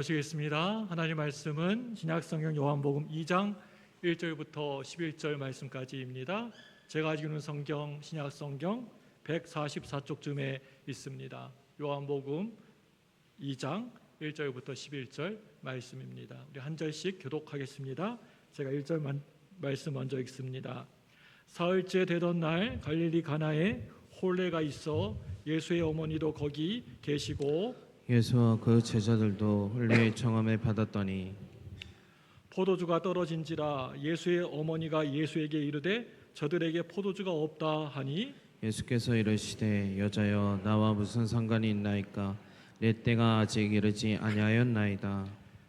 보시겠습니다. 하나님 말씀은 신약성경 요한복음 2장 1절부터 11절 말씀까지입니다. 제가 가지고 있는 성경 신약성경 144쪽쯤에 있습니다. 요한복음 2장 1절부터 11절 말씀입니다. 우리 한 절씩 교독하겠습니다. 제가 1절 말씀 먼저 읽습니다. 사흘째 되던 날 갈릴리 가나에 혼례가 있어 예수의 어머니도 거기 계시고 예수와 그 제자들도 혼례의 청함을 받았더니 포도주가 떨어진지라 예수의 어머니가 예수에게 이르되 저들에게 포도주가 없다 하니 예수께서 이르시되 여자여 나와 무슨 상관이 있나이까 내 때가 아직 이르지 아니하였나이다.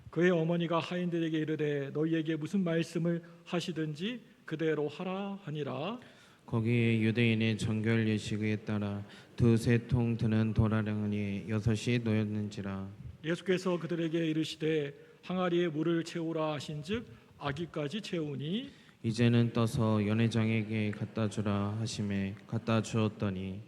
그의 어머니가 하인들에게 이르되 너희에게 무슨 말씀을 하시든지 그대로 하라 하니라. 거기에 유대인의 정결 예식에 따라 두세 통 드는 도라령이 6이 놓였는지라. 예수께서 그들에게 이르시되 항아리에 물을 채우라 하신즉 아기까지 채우니 이제는 떠서 연회장에게 갖다 주라 하심에 갖다 주었더니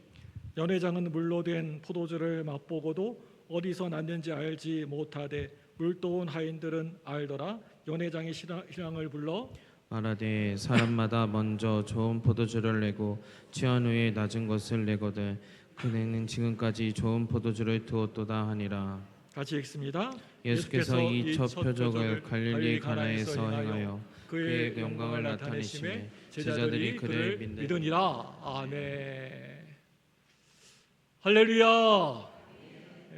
연회장은 물로 된 포도주를 맛보고도 어디서 났는지 알지 못하되 물도온 하인들은 알더라. 연회장의 신랑을 불러 말하되 사람마다 먼저 좋은 포도주를 내고 취한 후에 낮은 것을 내거든 그대는 지금까지 좋은 포도주를 두었도다 하니라. 같이 읽습니다. 예수께서 이 첫 표적을 갈릴리 가나에서 행하여 그의 영광을 나타내심에 제자들이 그를 믿으니라. 아멘. 할렐루야.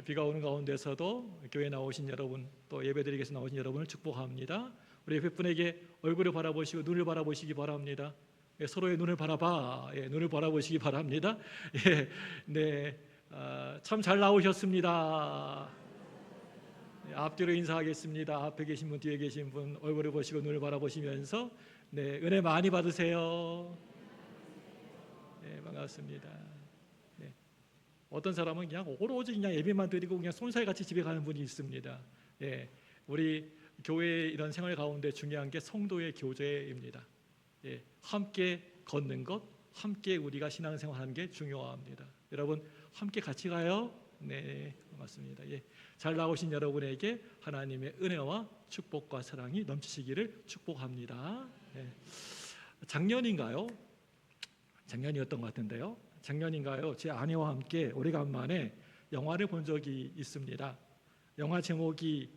비가 오는 가운데서도 교회 나오신 여러분, 또 예배드리기 위해서 나오신 여러분을 축복합니다. 우리 옆에 분에게 얼굴을 바라보시고 눈을 바라보시기 바랍니다. 서로의 눈을 눈을 바라보시기 바랍니다. 네, 참 잘 나오셨습니다. 앞뒤로 인사하겠습니다. 앞에 계신 분, 뒤에 계신 분 얼굴을 보시고 눈을 바라보시면서 네, 은혜 많이 받으세요. 네, 반갑습니다. 네. 어떤 사람은 그냥 오로지 그냥 예배만 드리고 그냥 손살같이 집에 가는 분이 있습니다. 예, 우리 교회의 이런 생활 가운데 중요한 게 성도의 교제입니다. 예, 함께 걷는 것, 함께 우리가 신앙생활하는 게 중요합니다. 여러분 함께 같이 가요. 네, 맞습니다. 예, 잘 나오신 여러분에게 하나님의 은혜와 축복과 사랑이 넘치시기를 축복합니다. 예, 작년인가요? 작년이었던 것 같은데요. 작년인가요? 제 아내와 함께 오래간만에 영화를 본 적이 있습니다. 영화 제목이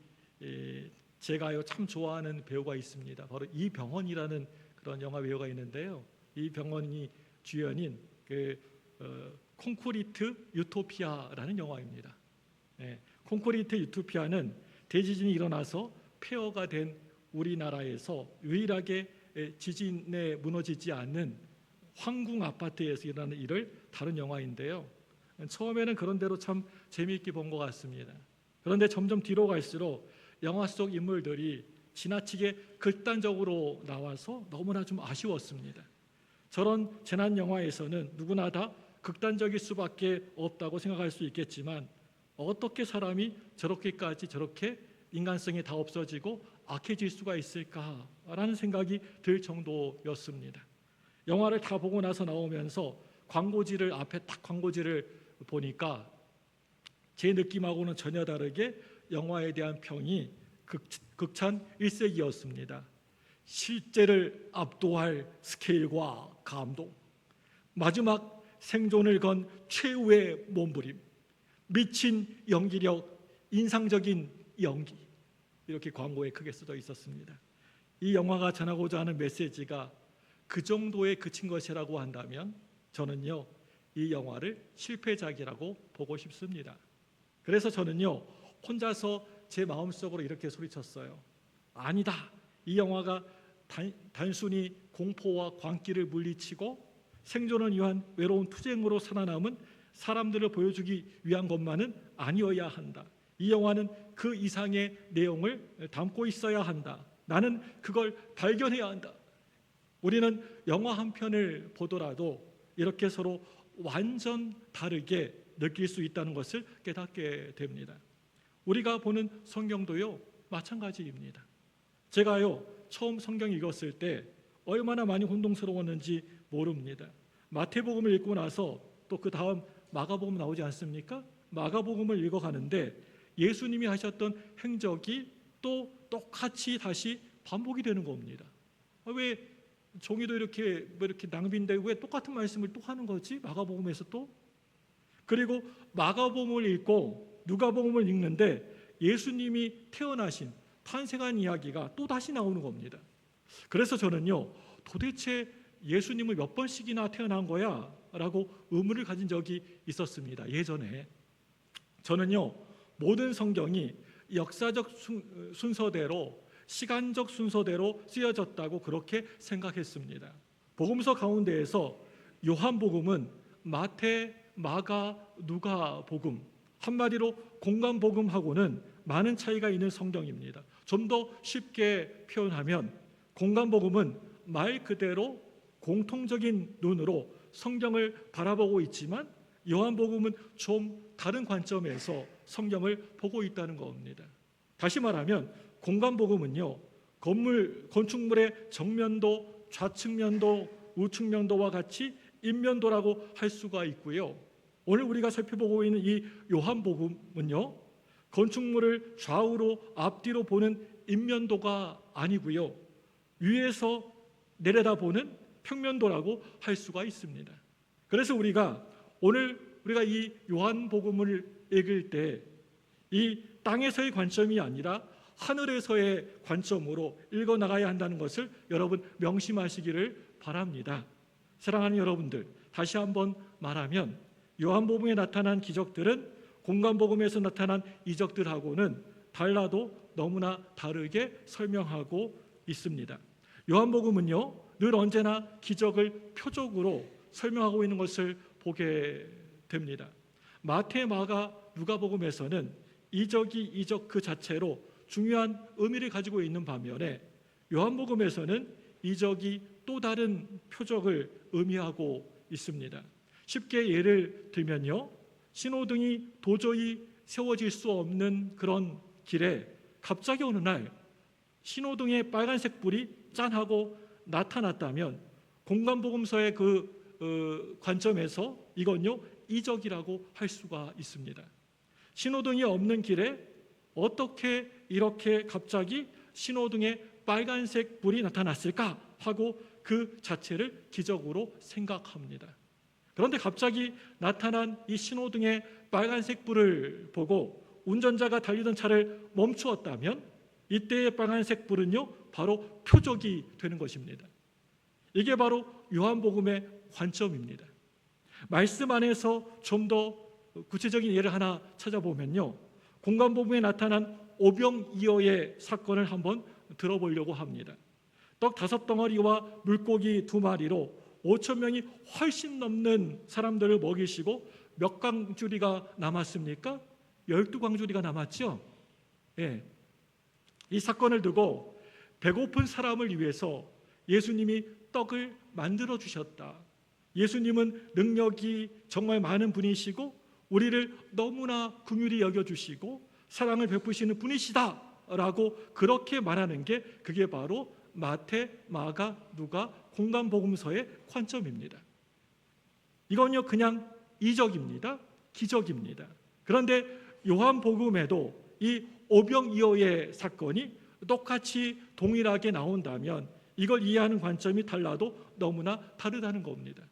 제가요 참 좋아하는 배우가 있습니다. 바로 이병헌이라는 그런 영화 배우가 있는데요. 이병헌이 주연인 콘크리트 유토피아라는 영화입니다. 네, 콘크리트 유토피아는 대지진이 일어나서 폐허가 된 우리나라에서 유일하게 지진에 무너지지 않는 황궁 아파트에서 일어나는 일을 다룬 영화인데요. 처음에는 그런 대로 참 재미있게 본 것 같습니다. 그런데 점점 뒤로 갈수록 영화 속 인물들이 지나치게 극단적으로 나와서 너무나 좀 아쉬웠습니다. 저런 재난 영화에서는 누구나 다 극단적일 수밖에 없다고 생각할 수 있겠지만 어떻게 사람이 저렇게 인간성이 다 없어지고 악해질 수가 있을까라는 생각이 들 정도였습니다. 영화를 다 보고 나서 나오면서 앞에 딱 광고지를 보니까 제 느낌하고는 전혀 다르게 영화에 대한 평이 극찬 일색이었습니다. 실제를 압도할 스케일과 감동, 마지막 생존을 건 최후의 몸부림, 미친 연기력, 인상적인 연기, 이렇게 광고에 크게 써져 있었습니다. 이 영화가 전하고자 하는 메시지가 그 정도에 그친 것이라고 한다면 저는요 이 영화를 실패작이라고 보고 싶습니다. 그래서 저는요 혼자서 제 마음속으로 이렇게 소리쳤어요. 아니다. 이 영화가 단순히 공포와 광기를 물리치고 생존을 위한 외로운 투쟁으로 살아남은 사람들을 보여주기 위한 것만은 아니어야 한다. 이 영화는 그 이상의 내용을 담고 있어야 한다. 나는 그걸 발견해야 한다. 우리는 영화 한 편을 보더라도 이렇게 서로 완전 다르게 느낄 수 있다는 것을 깨닫게 됩니다. 우리가 보는 성경도요 마찬가지입니다. 제가요 처음 성경 읽었을 때 얼마나 많이 혼동스러웠는지 모릅니다. 마태복음을 읽고 나서 또 그 다음 마가복음 나오지 않습니까? 마가복음을 읽어가는데 예수님이 하셨던 행적이 또 똑같이 다시 반복이 되는 겁니다. 왜 종이도 이렇게 낭비인데 왜 똑같은 말씀을 또 하는 거지? 마가복음에서 또? 그리고 마가복음을 읽고 누가복음을 읽는데 예수님이 태어나신 탄생한 이야기가 또 다시 나오는 겁니다. 그래서 저는요, 도대체 예수님은 몇 번씩이나 태어난 거야? 라고 의문을 가진 적이 있었습니다. 예전에 저는요, 모든 성경이 역사적 순서대로, 시간적 순서대로 쓰여졌다고 그렇게 생각했습니다. 복음서 가운데에서 요한복음은 마태, 마가, 누가복음, 한마디로 공관복음하고는 많은 차이가 있는 성경입니다. 좀 더 쉽게 표현하면 공관복음은 말 그대로 공통적인 눈으로 성경을 바라보고 있지만 요한복음은 좀 다른 관점에서 성경을 보고 있다는 겁니다. 다시 말하면 공관복음은요, 건축물의 정면도, 좌측면도, 우측면도와 같이 인면도라고 할 수가 있고요. 오늘 우리가 살펴보고 있는 이 요한복음은요, 건축물을 좌우로 앞뒤로 보는 인면도가 아니고요, 위에서 내려다보는 평면도라고 할 수가 있습니다. 그래서 오늘 우리가 이 요한복음을 읽을 때 이 땅에서의 관점이 아니라 하늘에서의 관점으로 읽어 나가야 한다는 것을 여러분 명심하시기를 바랍니다. 사랑하는 여러분들, 다시 한번 말하면 요한복음에 나타난 기적들은 공관복음에서 나타난 이적들하고는 달라도 너무나 다르게 설명하고 있습니다. 요한복음은요, 늘 언제나 기적을 표적으로 설명하고 있는 것을 보게 됩니다. 마태, 마가, 누가복음에서는 이적이 이적 그 자체로 중요한 의미를 가지고 있는 반면에 요한복음에서는 이적이 또 다른 표적을 의미하고 있습니다. 쉽게 예를 들면요, 신호등이 도저히 세워질 수 없는 그런 길에 갑자기 어느 날 신호등의 빨간색 불이 짠 하고 나타났다면 공관복음서의 관점에서 이건요, 이적이라고 할 수가 있습니다. 신호등이 없는 길에 어떻게 이렇게 갑자기 신호등에 빨간색 불이 나타났을까 하고 그 자체를 기적으로 생각합니다. 그런데 갑자기 나타난 이 신호등의 빨간색 불을 보고 운전자가 달리던 차를 멈추었다면 이때의 빨간색 불은요, 바로 표적이 되는 것입니다. 이게 바로 요한복음의 관점입니다. 말씀 안에서 좀 더 구체적인 예를 하나 찾아보면요, 공관복음에 나타난 오병이어의 사건을 한번 들어보려고 합니다. 떡 5덩어리와 물고기 2마리로 5,000명이 훨씬 넘는 사람들을 먹이시고 몇 광주리가 남았습니까? 12광주리가 남았죠. 예. 이 사건을 두고 배고픈 사람을 위해서 예수님이 떡을 만들어 주셨다. 예수님은 능력이 정말 많은 분이시고 우리를 너무나 긍휼히 여겨주시고 사랑을 베푸시는 분이시다라고 그렇게 말하는 게 그게 바로 마태, 마가, 누가 공관복음서의 관점입니다. 이건요, 그냥 이적입니다. 기적입니다. 그런데 요한복음에도 이 오병이어의 사건이 똑같이 동일하게 나온다면 이걸 이해하는 관점이 달라도 너무나 다르다는 겁니다.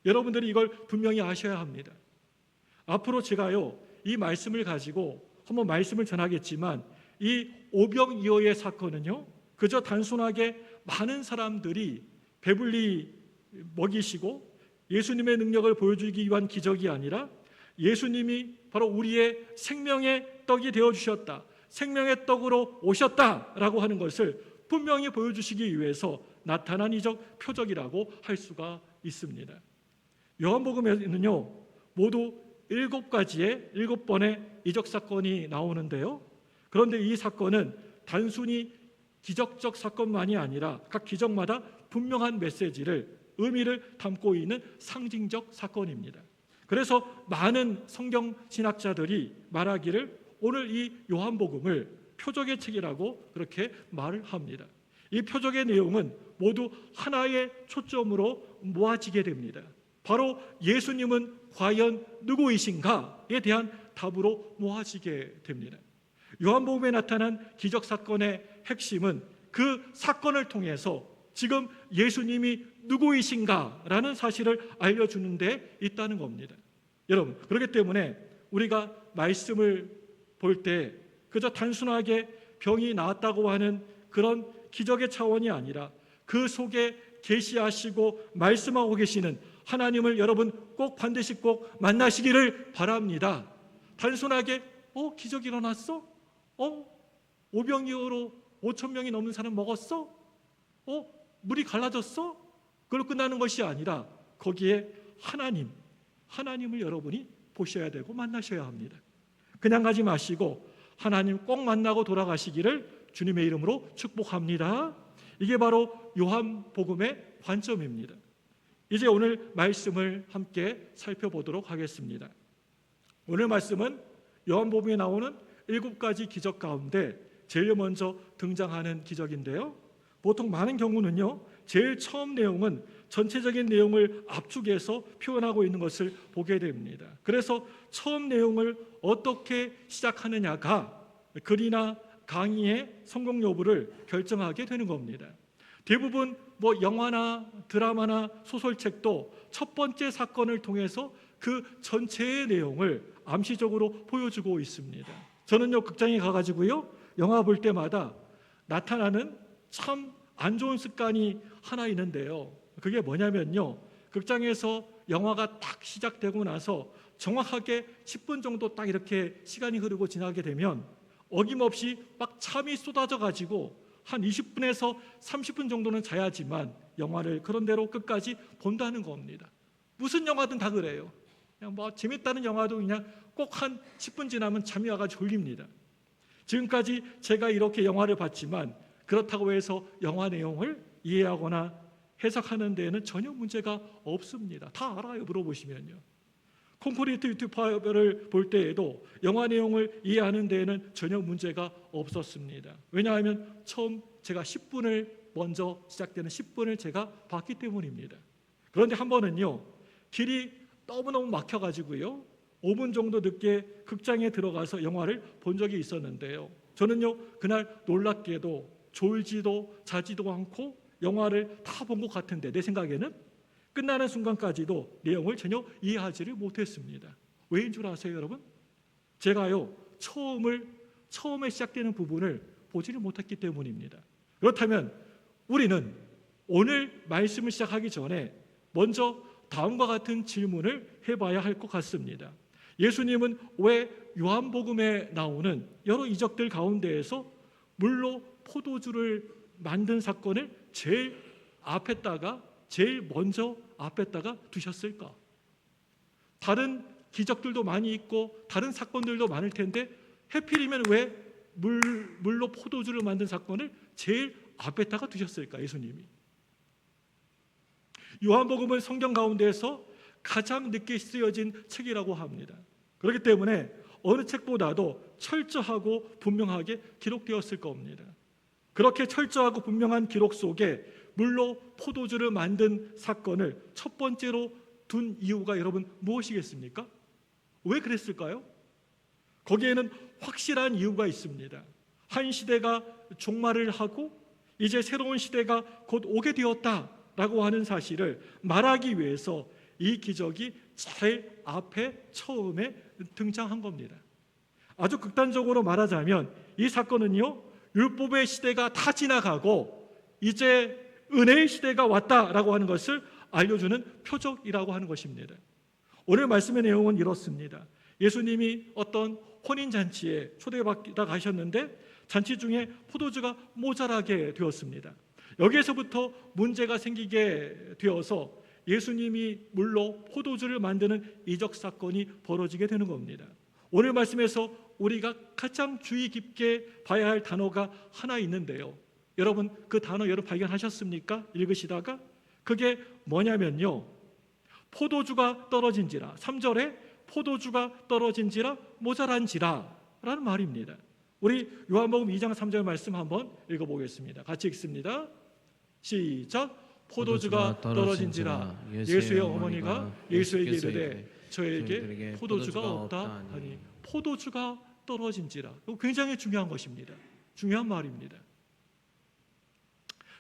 여러분들이 이걸 분명히 아셔야 합니다. 앞으로 제가요, 이 말씀을 가지고 한번 말씀을 전하겠지만 이 오병이어의 사건은요, 그저 단순하게 많은 사람들이 배불리 먹이시고 예수님의 능력을 보여주기 위한 기적이 아니라 예수님이 바로 우리의 생명의 떡이 되어주셨다, 생명의 떡으로 오셨다라고 하는 것을 분명히 보여주시기 위해서 나타난 이적 표적이라고 할 수가 있습니다. 요한복음에는요, 모두 7가지의 7번의 이적 사건이 나오는데요, 그런데 이 사건은 단순히 기적적 사건만이 아니라 각 기적마다 분명한 메시지를, 의미를 담고 있는 상징적 사건입니다. 그래서 많은 성경 신학자들이 말하기를 오늘 이 요한복음을 표적의 책이라고 그렇게 말을 합니다. 이 표적의 내용은 모두 하나의 초점으로 모아지게 됩니다. 바로 예수님은 과연 누구이신가에 대한 답으로 모아지게 됩니다. 요한복음에 나타난 기적 사건의 핵심은 그 사건을 통해서 지금 예수님이 누구이신가라는 사실을 알려주는 데 있다는 겁니다. 여러분, 그렇기 때문에 우리가 말씀을 볼 때 그저 단순하게 병이 나았다고 하는 그런 기적의 차원이 아니라 그 속에 계시하시고 말씀하고 계시는 하나님을 여러분 꼭 반드시 꼭 만나시기를 바랍니다. 단순하게 기적이 일어났어? 오병이어로 5천 명이 넘는 사람 먹었어? 물이 갈라졌어? 그걸로 끝나는 것이 아니라 거기에 하나님을 여러분이 보셔야 되고 만나셔야 합니다. 그냥 가지 마시고 하나님 꼭 만나고 돌아가시기를 주님의 이름으로 축복합니다. 이게 바로 요한복음의 관점입니다. 이제 오늘 말씀을 함께 살펴보도록 하겠습니다. 오늘 말씀은 요한복음에 나오는 7가지 기적 가운데 제일 먼저 등장하는 기적인데요. 보통 많은 경우는요, 제일 처음 내용은 전체적인 내용을 압축해서 표현하고 있는 것을 보게 됩니다. 그래서 처음 내용을 어떻게 시작하느냐가 글이나 강의의 성공 여부를 결정하게 되는 겁니다. 대부분 영화나 드라마나 소설책도 첫 번째 사건을 통해서 그 전체의 내용을 암시적으로 보여주고 있습니다. 저는요, 극장에 가가지고요, 영화 볼 때마다 나타나는 참 안 좋은 습관이 하나 있는데요. 그게 뭐냐면요, 극장에서 영화가 딱 시작되고 나서 정확하게 10분 정도 딱 이렇게 시간이 흐르고 지나게 되면 어김없이 막 잠이 쏟아져 가지고 한 20분에서 30분 정도는 자야지만 영화를 그런대로 끝까지 본다는 겁니다. 무슨 영화든 다 그래요. 그냥 재밌다는 영화도 그냥 꼭 한 10분 지나면 잠이 와가지고 졸립니다. 지금까지 제가 이렇게 영화를 봤지만 그렇다고 해서 영화 내용을 이해하거나 해석하는 데에는 전혀 문제가 없습니다. 다 알아요, 물어보시면요. 콘크리트 유튜버를 볼 때에도 영화 내용을 이해하는 데에는 전혀 문제가 없었습니다. 왜냐하면 처음 제가 10분을 먼저 시작되는 10분을 제가 봤기 때문입니다. 그런데 한 번은요, 길이 너무너무 막혀가지고요, 5분 정도 늦게 극장에 들어가서 영화를 본 적이 있었는데요. 저는요, 그날 놀랍게도 졸지도 자지도 않고 영화를 다 본 것 같은데 내 생각에는 끝나는 순간까지도 내용을 전혀 이해하지를 못했습니다. 왜인 줄 아세요, 여러분? 제가요, 처음에 시작되는 부분을 보지를 못했기 때문입니다. 그렇다면 우리는 오늘 말씀을 시작하기 전에 먼저 다음과 같은 질문을 해봐야 할 것 같습니다. 예수님은 왜 요한복음에 나오는 여러 이적들 가운데에서 물로 포도주를 만든 사건을 제일 먼저 앞에다가 두셨을까? 다른 기적들도 많이 있고 다른 사건들도 많을 텐데 해필이면 왜 물로 포도주를 만든 사건을 제일 앞에다가 두셨을까, 예수님이? 요한복음은 성경 가운데에서 가장 늦게 쓰여진 책이라고 합니다. 그렇기 때문에 어느 책보다도 철저하고 분명하게 기록되었을 겁니다. 그렇게 철저하고 분명한 기록 속에 물로 포도주를 만든 사건을 첫 번째로 둔 이유가 여러분 무엇이겠습니까? 왜 그랬을까요? 거기에는 확실한 이유가 있습니다. 한 시대가 종말을 하고 이제 새로운 시대가 곧 오게 되었다라고 하는 사실을 말하기 위해서 이 기적이 제일 앞에 처음에 등장한 겁니다. 아주 극단적으로 말하자면 이 사건은요, 율법의 시대가 다 지나가고 이제 은혜의 시대가 왔다라고 하는 것을 알려주는 표적이라고 하는 것입니다. 오늘 말씀의 내용은 이렇습니다. 예수님이 어떤 혼인잔치에 초대받다 가셨는데 잔치 중에 포도주가 모자라게 되었습니다. 여기에서부터 문제가 생기게 되어서 예수님이 물로 포도주를 만드는 이적 사건이 벌어지게 되는 겁니다. 오늘 말씀에서 우리가 가장 주의 깊게 봐야 할 단어가 하나 있는데요. 여러분 그 단어 여러분 발견하셨습니까? 읽으시다가 그게 뭐냐면요, 포도주가 떨어진지라, 3절에 포도주가 떨어진지라 모자란지라 라는 말입니다. 우리 요한복음 2장 3절 말씀 한번 읽어보겠습니다. 같이 읽습니다. 시작. 포도주가 떨어진지라 예수의 어머니가 예수에게 이르되 저에게 포도주가 없다 하니 포도주가 떨어진지라. 이거 굉장히 중요한 것입니다. 중요한 말입니다.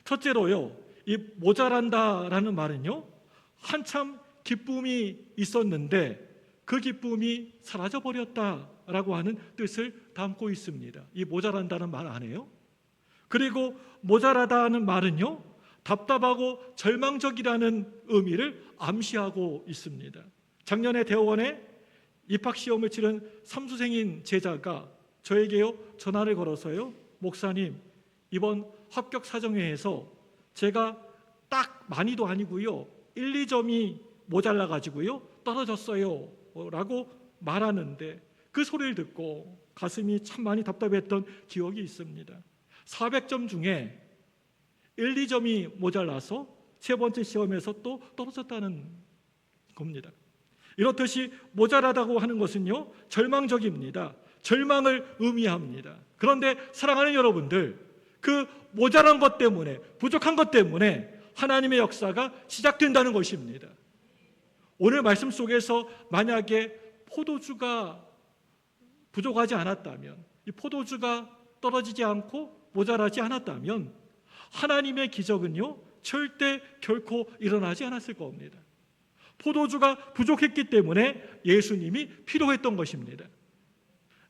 첫째로요, 이 모자란다라는 말은요, 한참 기쁨이 있었는데 그 기쁨이 사라져버렸다라고 하는 뜻을 담고 있습니다. 이 모자란다는 말 안에요. 그리고 모자라다는 말은요, 답답하고 절망적이라는 의미를 암시하고 있습니다. 작년에 대원에 입학시험을 치른 삼수생인 제자가 저에게요 전화를 걸어서요, 목사님, 이번 합격 사정회에서 제가 딱 많이도 아니고요 1, 2점이 모자라 가지고요 떨어졌어요 라고 말하는데, 그 소리를 듣고 가슴이 참 많이 답답했던 기억이 있습니다. 400점 중에 1, 2점이 모자라서 세 번째 시험에서 또 떨어졌다는 겁니다. 이렇듯이 모자라다고 하는 것은요, 절망적입니다. 절망을 의미합니다. 그런데 사랑하는 여러분들, 그 모자란 것 때문에, 부족한 것 때문에 하나님의 역사가 시작된다는 것입니다. 오늘 말씀 속에서 만약에 포도주가 부족하지 않았다면, 이 포도주가 떨어지지 않고 모자라지 않았다면 하나님의 기적은요 절대 결코 일어나지 않았을 겁니다. 포도주가 부족했기 때문에 예수님이 필요했던 것입니다.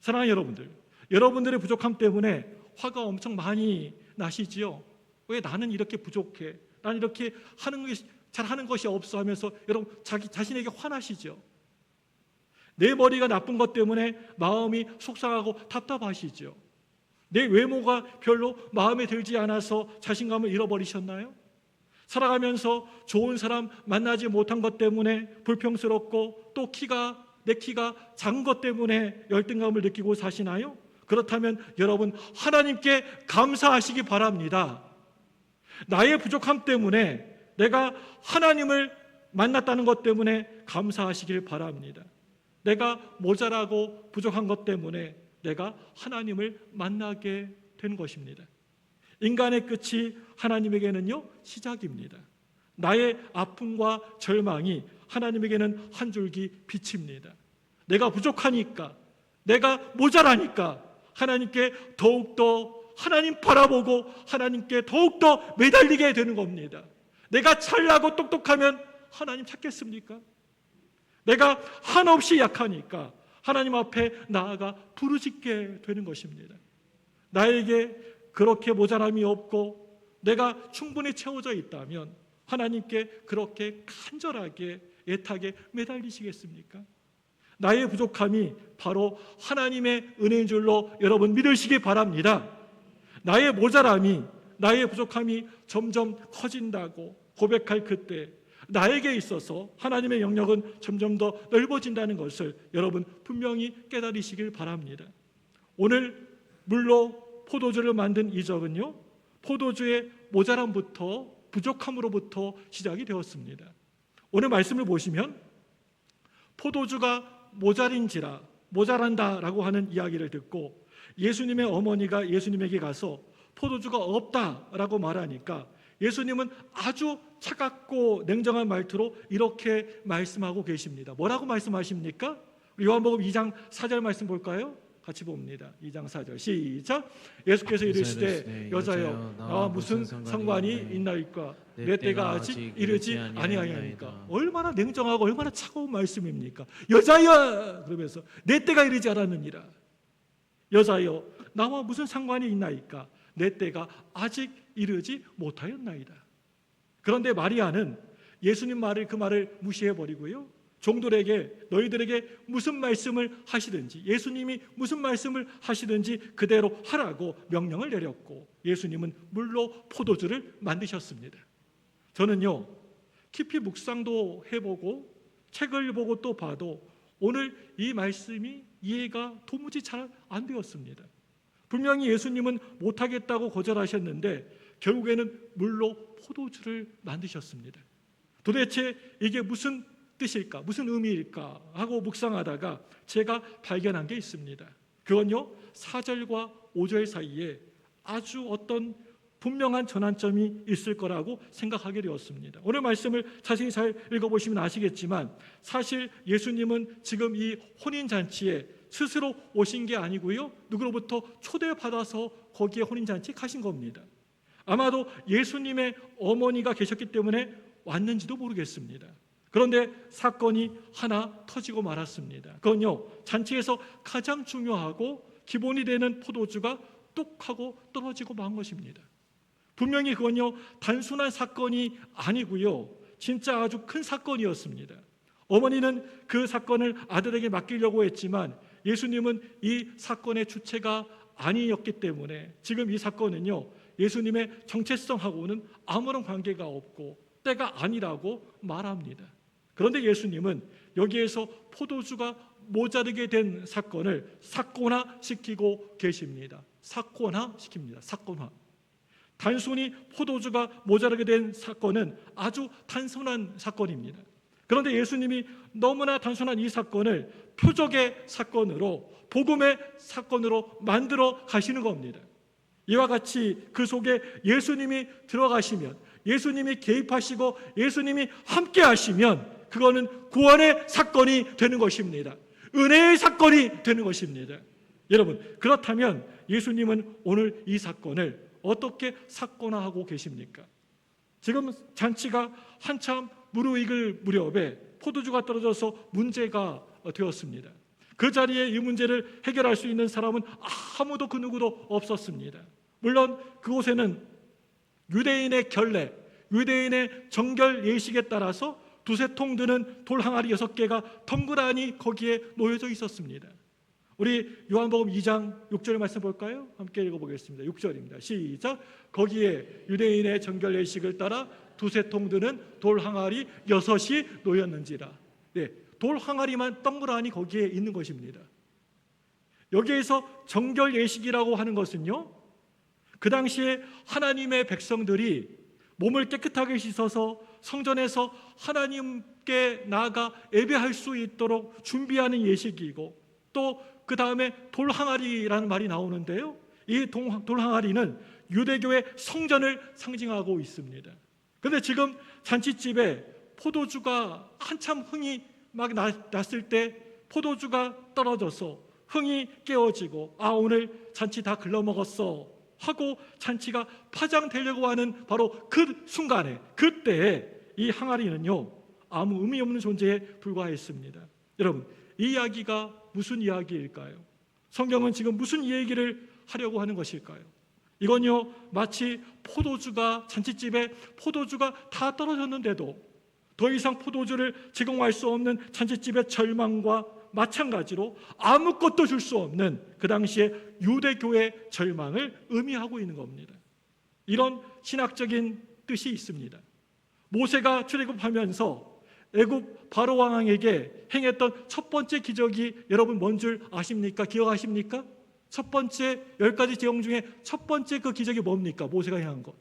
사랑하는 여러분들, 여러분들의 부족함 때문에 화가 엄청 많이 나시지요. 왜 나는 이렇게 부족해, 나는 이렇게 잘하는 것이 없어 하면서 여러분 자신에게 화나시죠. 내 머리가 나쁜 것 때문에 마음이 속상하고 답답하시죠. 내 외모가 별로 마음에 들지 않아서 자신감을 잃어버리셨나요? 살아가면서 좋은 사람 만나지 못한 것 때문에 불평스럽고 또 내 키가 작은 것 때문에 열등감을 느끼고 사시나요? 그렇다면 여러분 하나님께 감사하시기 바랍니다. 나의 부족함 때문에 내가 하나님을 만났다는 것 때문에 감사하시길 바랍니다. 내가 모자라고 부족한 것 때문에 내가 하나님을 만나게 된 것입니다. 인간의 끝이 하나님에게는요 시작입니다. 나의 아픔과 절망이 하나님에게는 한 줄기 빛입니다. 내가 부족하니까, 내가 모자라니까 하나님께 더욱더 하나님 바라보고 하나님께 더욱더 매달리게 되는 겁니다. 내가 잘나고 똑똑하면 하나님 찾겠습니까? 내가 한없이 약하니까 하나님 앞에 나아가 부르짖게 되는 것입니다. 나에게 그렇게 모자람이 없고 내가 충분히 채워져 있다면 하나님께 그렇게 간절하게 애타게 매달리시겠습니까? 나의 부족함이 바로 하나님의 은혜인 줄로 여러분 믿으시기 바랍니다. 나의 모자람이, 나의 부족함이 점점 커진다고 고백할 그때 나에게 있어서 하나님의 영역은 점점 더 넓어진다는 것을 여러분 분명히 깨달으시길 바랍니다. 오늘 물로 포도주를 만든 이적은요, 포도주의 모자람부터, 부족함으로부터 시작이 되었습니다. 오늘 말씀을 보시면 포도주가 모자란다라고 하는 이야기를 듣고 예수님의 어머니가 예수님에게 가서 포도주가 없다라고 말하니까 예수님은 아주 차갑고 냉정한 말투로 이렇게 말씀하고 계십니다. 뭐라고 말씀하십니까? 요한복음 2장 4절 말씀 볼까요? 같이 봅니다. 2장 4절 시작. 예수께서 이르시되 여자여 나와 무슨 상관이 있나이까? 내 때가 아직 이르지 아니하니까. 얼마나 냉정하고 얼마나 차가운 말씀입니까? 여자여 그러면서 내 때가 이르지 않았느니라. 여자여 나와 무슨 상관이 있나이까? 내 때가 아직 이르지 못하였나이다. 그런데 마리아는 예수님 말을 그 말을 무시해버리고요, 종들에게 너희들에게 무슨 말씀을 하시든지, 예수님이 무슨 말씀을 하시든지 그대로 하라고 명령을 내렸고 예수님은 물로 포도주를 만드셨습니다. 저는요 깊이 묵상도 해보고 책을 보고 또 봐도 오늘 이 말씀이 이해가 도무지 잘 안 되었습니다. 분명히 예수님은 못하겠다고 거절하셨는데 결국에는 물로 포도주를 만드셨습니다. 도대체 이게 무슨 뜻일까? 무슨 의미일까? 하고 묵상하다가 제가 발견한 게 있습니다. 그건요 4절과 5절 사이에 아주 어떤 분명한 전환점이 있을 거라고 생각하게 되었습니다. 오늘 말씀을 자세히 잘 읽어보시면 아시겠지만 사실 예수님은 지금 이 혼인잔치에 스스로 오신 게 아니고요, 누구로부터 초대받아서 거기에 혼인잔치에 가신 겁니다. 아마도 예수님의 어머니가 계셨기 때문에 왔는지도 모르겠습니다. 그런데 사건이 하나 터지고 말았습니다. 그건요, 잔치에서 가장 중요하고 기본이 되는 포도주가 뚝 하고 떨어지고 만 것입니다. 분명히 그건요, 단순한 사건이 아니고요, 진짜 아주 큰 사건이었습니다. 어머니는 그 사건을 아들에게 맡기려고 했지만 예수님은 이 사건의 주체가 아니었기 때문에 지금 이 사건은요, 예수님의 정체성하고는 아무런 관계가 없고 때가 아니라고 말합니다. 그런데 예수님은 여기에서 포도주가 모자르게 된 사건을 사건화시키고 계십니다. 사건화시킵니다. 사건화. 단순히 포도주가 모자르게 된 사건은 아주 단순한 사건입니다. 그런데 예수님이 너무나 단순한 이 사건을 표적의 사건으로, 복음의 사건으로 만들어 가시는 겁니다. 이와 같이 그 속에 예수님이 들어가시면, 예수님이 개입하시고 예수님이 함께 하시면 그거는 구원의 사건이 되는 것입니다. 은혜의 사건이 되는 것입니다. 여러분, 그렇다면 예수님은 오늘 이 사건을 어떻게 사건화하고 계십니까? 지금 잔치가 한참 무르익을 무렵에 포도주가 떨어져서 문제가 되었습니다. 그 자리에 이 문제를 해결할 수 있는 사람은 아무도 그 누구도 없었습니다. 물론 그곳에는 유대인의 결례, 유대인의 정결 예식에 따라서 두세 통 드는 돌 항아리 6개가 덩그러니 거기에 놓여져 있었습니다. 우리 요한복음 2장 6절 말씀 볼까요? 함께 읽어보겠습니다. 6절입니다. 시작. 거기에 유대인의 정결 예식을 따라 두세 통 드는 돌 항아리 6이 놓였는지라. 네, 돌 항아리만 덩그러니 거기에 있는 것입니다. 여기에서 정결 예식이라고 하는 것은요, 그 당시에 하나님의 백성들이 몸을 깨끗하게 씻어서 성전에서 하나님께 나아가 예배할 수 있도록 준비하는 예식이고, 또 그 다음에 돌 항아리라는 말이 나오는데요, 이 돌 항아리는 유대교의 성전을 상징하고 있습니다. 그런데 지금 잔치집에 포도주가 한참 흥이 막 났을 때 포도주가 떨어져서 흥이 깨어지고, 아, 오늘 잔치 다 글러먹었어 하고 잔치가 파장되려고 하는 바로 그 순간에, 그때에 이 항아리는요, 아무 의미 없는 존재에 불과했습니다. 여러분, 이 이야기가 무슨 이야기일까요? 성경은 지금 무슨 얘기를 하려고 하는 것일까요? 이건요, 마치 포도주가, 잔치집에 포도주가 다 떨어졌는데도 더 이상 포도주를 제공할 수 없는 잔치집의 절망과 마찬가지로 아무것도 줄 수 없는 그 당시의 유대교의 절망을 의미하고 있는 겁니다. 이런 신학적인 뜻이 있습니다. 모세가 출애굽하면서 애굽 바로 왕에게 행했던 첫 번째 기적이 여러분 뭔 줄 아십니까? 기억하십니까? 첫 번째 10가지 제용 중에 첫 번째 그 기적이 뭡니까? 모세가 행한 것.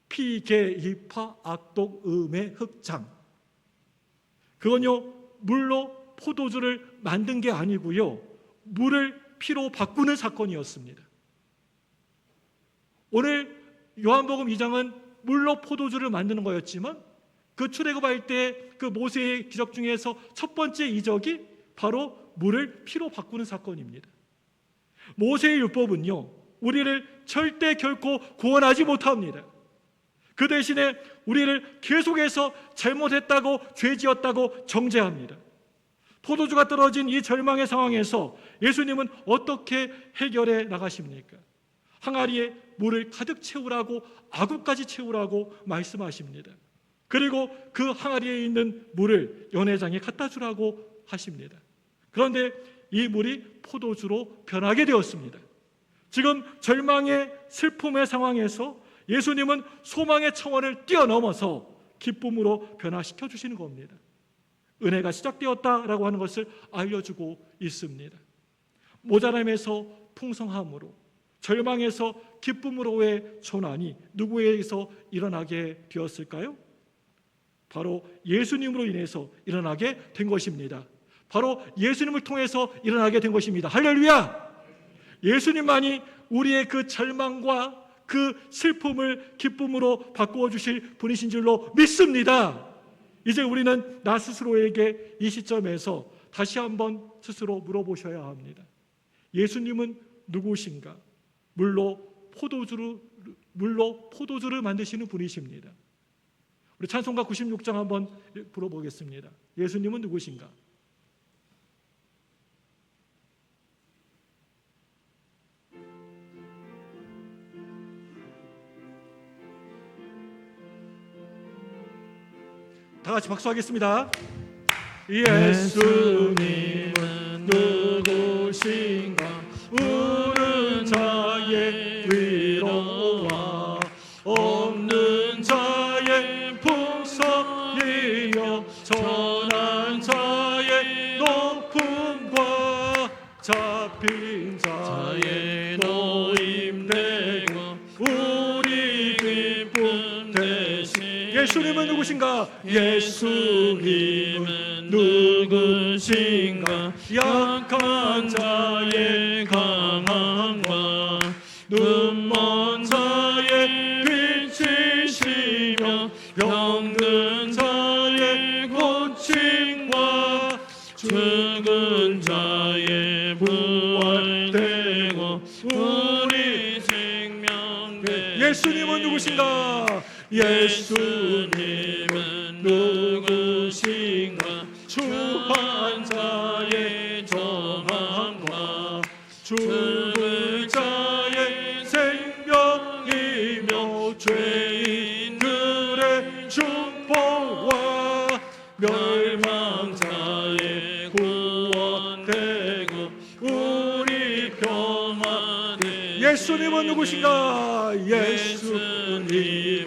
피, 개, 이파, 악독, 음의 흑장. 그건요, 물로 포도주를 만든 게 아니고요, 물을 피로 바꾸는 사건이었습니다. 오늘 요한복음 2장은 물로 포도주를 만드는 거였지만 그 출애굽할 때 그 모세의 기적 중에서 첫 번째 이적이 바로 물을 피로 바꾸는 사건입니다. 모세의 율법은요, 우리를 절대 결코 구원하지 못합니다. 그 대신에 우리를 계속해서 잘못했다고, 죄지었다고 정죄합니다. 포도주가 떨어진 이 절망의 상황에서 예수님은 어떻게 해결해 나가십니까? 항아리에 물을 가득 채우라고, 아구까지 채우라고 말씀하십니다. 그리고 그 항아리에 있는 물을 연회장에 갖다 주라고 하십니다. 그런데 이 물이 포도주로 변하게 되었습니다. 지금 절망의 슬픔의 상황에서 예수님은 소망의 차원을 뛰어넘어서 기쁨으로 변화시켜 주시는 겁니다. 은혜가 시작되었다라고 하는 것을 알려주고 있습니다. 모자람에서 풍성함으로, 절망에서 기쁨으로의 전환이 누구에게서 일어나게 되었을까요? 바로 예수님으로 인해서 일어나게 된 것입니다. 바로 예수님을 통해서 일어나게 된 것입니다. 할렐루야! 예수님만이 우리의 그 절망과 그 슬픔을 기쁨으로 바꾸어 주실 분이신 줄로 믿습니다. 이제 우리는 나 스스로에게 이 시점에서 다시 한번 스스로 물어보셔야 합니다. 예수님은 누구신가? 물로 포도주를 만드시는 분이십니다. 우리 찬송가 96장 한번 불어보겠습니다. 예수님은 누구신가? 다 같이 박수하겠습니다. 예수님은 누구신가? 우는 자의 위로와 없는 자의 풍성이여 전한 자의 높음과 잡힌 자의 노임되고 우리 기쁨 대신 예수님은 누구신가? 예수님은 누구신가? 약한 자의 강함과 눈먼 자의 빛이시며 병든 자의 고침과 죽은 자의 부활되고 우리 생명 예수님은 누구신가? 예수님은 누구신가? 추한 자의 정함과 죽을 자의 생명이며 죄인들의 축복과 멸망자의 구원되고 우리 평화 예수님은 누구신가? 예수님은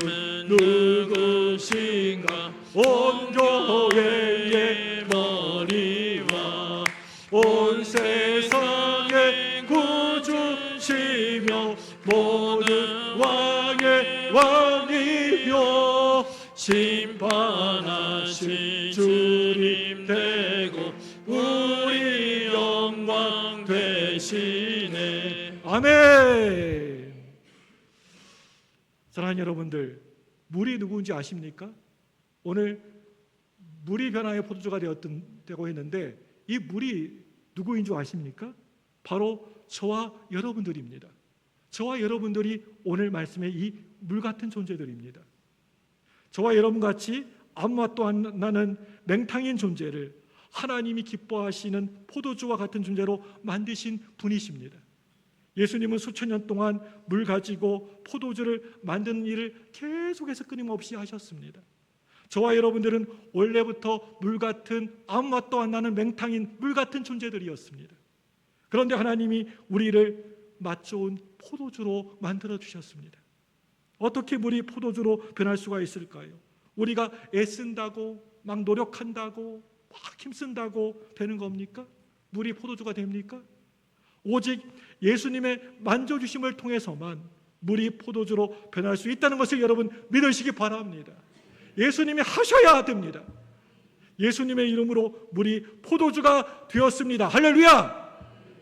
누구신가? 온 교회의 머리와 온 세상의 구주시며 모든 왕의 왕이여 심판하신 주님 되고 우리 영광 되시네. 아멘. 사랑하는 여러분들, 물이 누구인지 아십니까? 오늘 물이 변화의 포도주가 되고 했는데 이 물이 누구인 줄 아십니까? 바로 저와 여러분들입니다. 저와 여러분들이 오늘 말씀의 이 물 같은 존재들입니다. 저와 여러분같이 아무 맛도 안 나는 맹탕인 존재를 하나님이 기뻐하시는 포도주와 같은 존재로 만드신 분이십니다. 예수님은 수천 년 동안 물 가지고 포도주를 만드는 일을 계속해서 끊임없이 하셨습니다. 저와 여러분들은 원래부터 물 같은 아무 맛도 안 나는 맹탕인 물 같은 존재들이었습니다. 그런데 하나님이 우리를 맛 좋은 포도주로 만들어 주셨습니다. 어떻게 물이 포도주로 변할 수가 있을까요? 우리가 애쓴다고 막 노력한다고 막 힘쓴다고 되는 겁니까? 물이 포도주가 됩니까? 오직 예수님의 만져주심을 통해서만 물이 포도주로 변할 수 있다는 것을 여러분 믿으시기 바랍니다. 예수님이 하셔야 됩니다. 예수님의 이름으로 물이 포도주가 되었습니다. 할렐루야!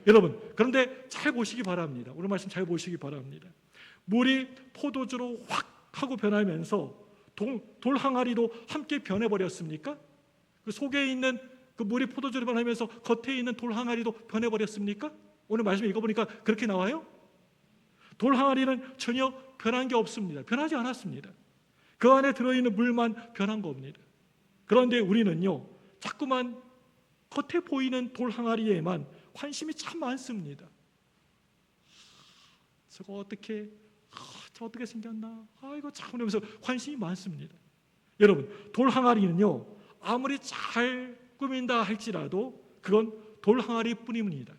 여러분, 그런데 잘 보시기 바랍니다. 오늘 말씀 잘 보시기 바랍니다. 물이 포도주로 확 하고 변하면서 돌 항아리도 함께 변해버렸습니까? 그 속에 있는 그 물이 포도주로 변하면서 겉에 있는 돌 항아리도 변해버렸습니까? 오늘 말씀 읽어보니까 그렇게 나와요? 돌 항아리는 전혀 변한 게 없습니다. 변하지 않았습니다. 그 안에 들어있는 물만 변한 겁니다. 그런데 우리는요, 자꾸만 겉에 보이는 돌 항아리에만 관심이 참 많습니다. 저거 어떻게, 저 어떻게 생겼나? 이거 참 그러면서 관심이 많습니다. 여러분, 돌 항아리는요, 아무리 잘 꾸민다 할지라도 그건 돌 항아리뿐입니다.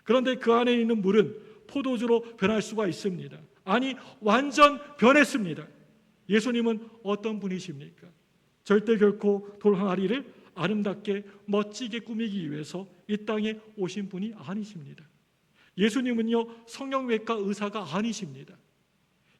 그런데 그 안에 있는 물은 포도주로 변할 수가 있습니다. 아니, 완전 변했습니다. 예수님은 어떤 분이십니까? 절대 결코 돌 항아리를 아름답게 멋지게 꾸미기 위해서 이 땅에 오신 분이 아니십니다. 예수님은요, 성형외과 의사가 아니십니다.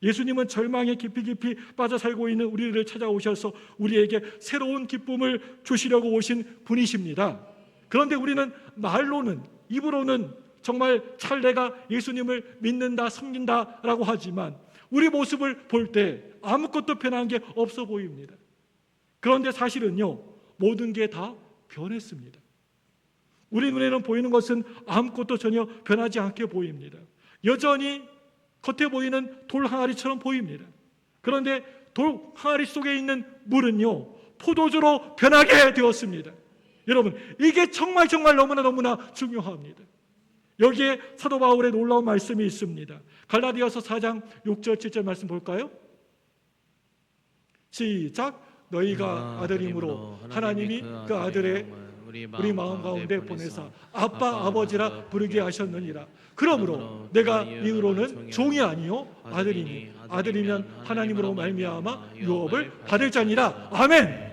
예수님은 절망에 깊이 빠져 살고 있는 우리를 찾아오셔서 우리에게 새로운 기쁨을 주시려고 오신 분이십니다. 그런데 우리는 말로는, 입으로는 정말 잘 내가 예수님을 믿는다, 섬긴다라고 하지만 우리 모습을 볼 때 아무것도 변한 게 없어 보입니다. 그런데 사실은요, 모든 게 다 변했습니다. 우리 눈에는 보이는 것은 아무것도 전혀 변하지 않게 보입니다. 여전히 겉에 보이는 돌 항아리처럼 보입니다. 그런데 돌 항아리 속에 있는 물은요, 포도주로 변하게 되었습니다. 여러분, 이게 정말 너무나 중요합니다. 여기에 사도 바울의 놀라운 말씀이 있습니다. 갈라디아서 4장 6절 7절 말씀 볼까요? 시작. 너희가 아들임으로 하나님이 그 아들의 우리 마음 가운데 보내사 아빠 아버지라 부르게 하셨느니라. 그러므로 내가 이후로는 종이 아니요 아들이니 아들이면 하나님으로 말미암아 유업을 받을 자니라. 아멘.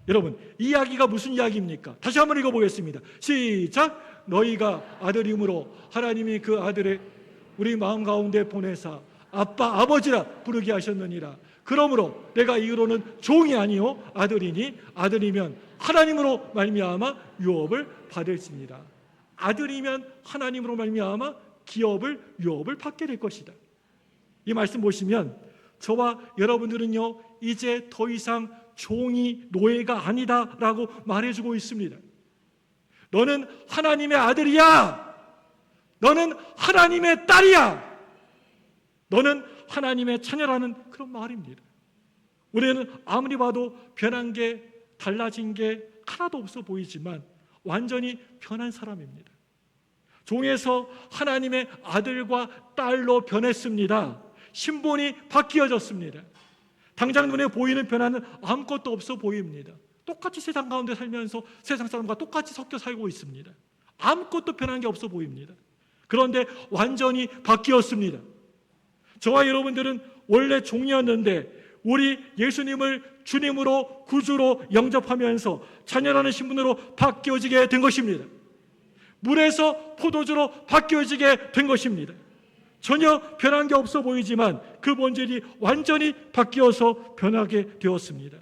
여러분, 이 이야기가 무슨 이야기입니까? 다시 한번 읽어보겠습니다. 시작. 너희가 아들임으로 하나님이 그 아들의 우리 마음 가운데 보내사 아빠 아버지라 부르게 하셨느니라. 그러므로 내가 이후로는 종이 아니요 아들이니 아들이면 하나님으로 말미암아 유업을 받을지니라. 아들이면 하나님으로 말미암아 유업을 받게 될 것이다. 이 말씀 보시면 저와 여러분들은요, 이제 더 이상 종이 노예가 아니다라고 말해주고 있습니다. 너는 하나님의 아들이야. 너는 하나님의 딸이야. 너는 하나님의 자녀라는 그런 말입니다. 우리는 아무리 봐도 변한 게, 달라진 게 하나도 없어 보이지만 완전히 변한 사람입니다. 종에서 하나님의 아들과 딸로 변했습니다. 신분이 바뀌어졌습니다. 당장 눈에 보이는 변화는 아무것도 없어 보입니다. 똑같이 세상 가운데 살면서 세상 사람과 똑같이 섞여 살고 있습니다. 아무것도 변한 게 없어 보입니다. 그런데 완전히 바뀌었습니다. 저와 여러분들은 원래 종이었는데 우리 예수님을 주님으로 구주로 영접하면서 자녀라는 신분으로 바뀌어지게 된 것입니다. 물에서 포도주로 바뀌어지게 된 것입니다. 전혀 변한 게 없어 보이지만 그 본질이 완전히 바뀌어서 변하게 되었습니다.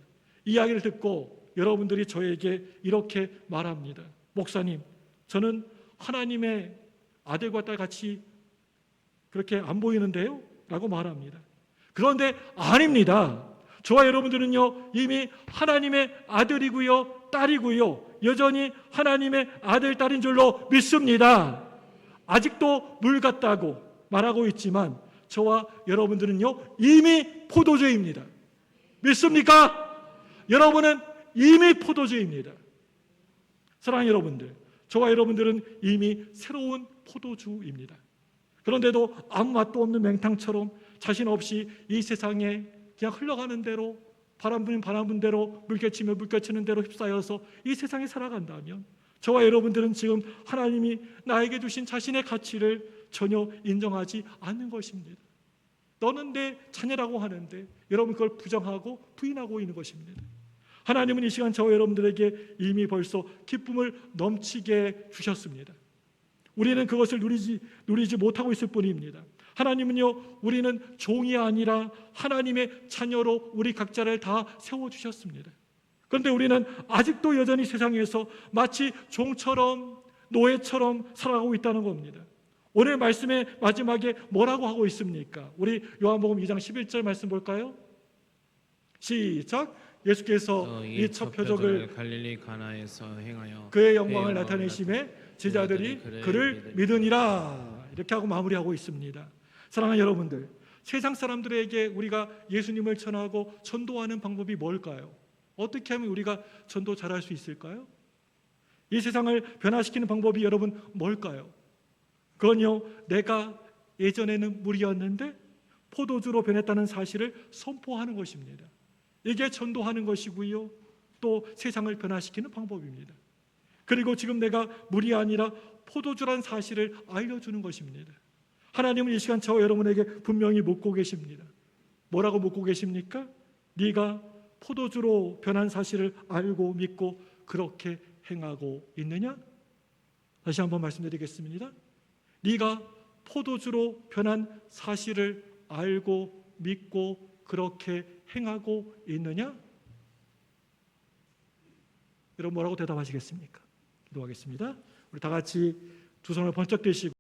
이 이야기를 듣고 여러분들이 저에게 이렇게 말합니다. 목사님, 저는 하나님의 아들과 딸 같이 그렇게 안 보이는데요? 라고 말합니다. 그런데 아닙니다. 저와 여러분들은요, 이미 하나님의 아들이고요, 딸이고요, 여전히 하나님의 아들, 딸인 줄로 믿습니다. 아직도 물 같다고 말하고 있지만 저와 여러분들은요, 이미 포도주입니다. 믿습니까? 여러분은 이미 포도주입니다. 사랑하는 여러분들, 저와 여러분들은 이미 새로운 포도주입니다. 그런데도 아무 맛도 없는 맹탕처럼 자신 없이 이 세상에 그냥 흘러가는 대로 바람 부는 대로 물결치면 물결치는 대로 휩싸여서 이 세상에 살아간다면 저와 여러분들은 지금 하나님이 나에게 주신 자신의 가치를 전혀 인정하지 않는 것입니다. 너는 내 자녀라고 하는데 여러분 그걸 부정하고 부인하고 있는 것입니다. 하나님은 이 시간 저와 여러분들에게 이미 벌써 기쁨을 넘치게 주셨습니다. 우리는 그것을 누리지 못하고 있을 뿐입니다. 하나님은요, 우리는 종이 아니라 하나님의 자녀로 우리 각자를 다 세워주셨습니다. 그런데 우리는 아직도 여전히 세상에서 마치 종처럼 노예처럼 살아가고 있다는 겁니다. 오늘 말씀의 마지막에 뭐라고 하고 있습니까? 우리 요한복음 2장 11절 말씀 볼까요? 시작. 예수께서 이 첫 표적을 갈릴리 가나에서 행하여 그의 영광을 나타내심에 제자들이 그를 믿으니라. 이렇게 하고 마무리하고 있습니다. 사랑하는 여러분들, 세상 사람들에게 우리가 예수님을 전하고 전도하는 방법이 뭘까요? 어떻게 하면 우리가 전도 잘할 수 있을까요? 이 세상을 변화시키는 방법이 여러분 뭘까요? 그건요, 내가 예전에는 물이었는데 포도주로 변했다는 사실을 선포하는 것입니다. 이게 전도하는 것이고요, 또 세상을 변화시키는 방법입니다. 그리고 지금 내가 물이 아니라 포도주란 사실을 알려주는 것입니다. 하나님은 이 시간 저와 여러분에게 분명히 묻고 계십니다. 뭐라고 묻고 계십니까? 네가 포도주로 변한 사실을 알고 믿고 그렇게 행하고 있느냐? 다시 한번 말씀드리겠습니다. 네가 포도주로 변한 사실을 알고 믿고 그렇게 행하고 있느냐? 여러분 뭐라고 대답하시겠습니까? 기도하겠습니다. 우리 다 같이 두 손을 번쩍 드시고